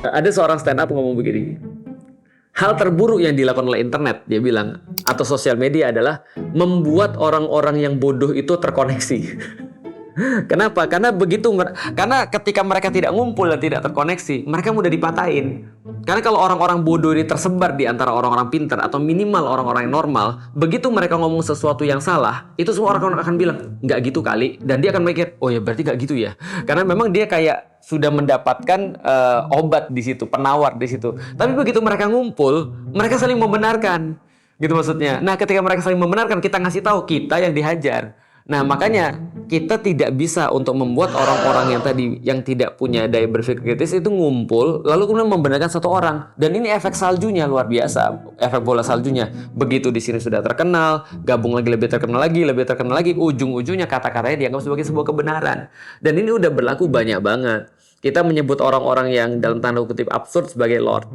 Ada seorang stand up ngomong begini. Hal terburuk yang dilakukan oleh internet, dia bilang, atau sosial media adalah membuat orang-orang yang bodoh itu terkoneksi. Kenapa? Karena ketika mereka tidak ngumpul dan tidak terkoneksi, mereka mudah dipatahin. Karena kalau orang-orang bodoh ini tersebar di antara orang-orang pintar atau minimal orang-orang yang normal, begitu mereka ngomong sesuatu yang salah, itu semua orang akan bilang, nggak gitu kali. Dan dia akan mikir, oh ya berarti nggak gitu ya. Karena memang dia kayak sudah mendapatkan obat di situ, penawar di situ. Tapi begitu mereka ngumpul, mereka saling membenarkan. Gitu maksudnya. Nah, ketika mereka saling membenarkan, kita ngasih tahu kita yang dihajar. Nah, makanya kita tidak bisa untuk membuat orang-orang yang tidak punya daya berpikir kritis itu ngumpul lalu kemudian membenarkan satu orang. Dan ini efek saljunya luar biasa, efek bola saljunya. Begitu di sini sudah terkenal, gabung lagi lebih terkenal lagi, ujung-ujungnya kata-katanya dianggap sebagai sebuah kebenaran. Dan ini udah berlaku banyak banget. Kita menyebut orang-orang yang dalam tanda kutip absurd sebagai Lord.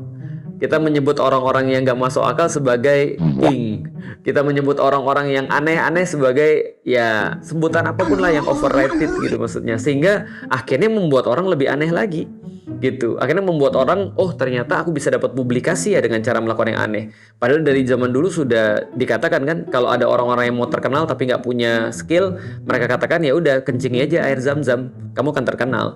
Kita menyebut orang-orang yang gak masuk akal sebagai king. Kita menyebut orang-orang yang aneh-aneh sebagai ya sebutan apapun lah yang overrated gitu maksudnya. Sehingga akhirnya membuat orang lebih aneh lagi gitu. Akhirnya membuat orang, oh ternyata aku bisa dapat publikasi ya dengan cara melakukan yang aneh. Padahal dari zaman dulu sudah dikatakan kan, kalau ada orang-orang yang mau terkenal tapi nggak punya skill, mereka katakan ya udah kencingi aja air zam-zam, kamu akan terkenal.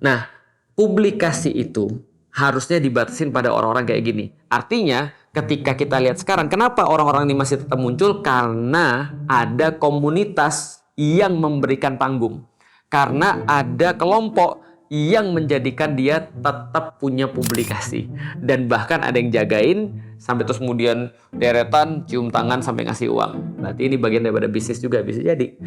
Nah, publikasi itu harusnya dibatasin pada orang-orang kayak gini. Artinya, ketika kita lihat sekarang, kenapa orang-orang ini masih tetap muncul? Karena ada komunitas yang memberikan panggung. Karena ada kelompok yang menjadikan dia tetap punya publikasi. Dan bahkan ada yang jagain, sampai terus kemudian deretan, cium tangan, sampai ngasih uang. Berarti ini bagian daripada bisnis juga, bisa jadi.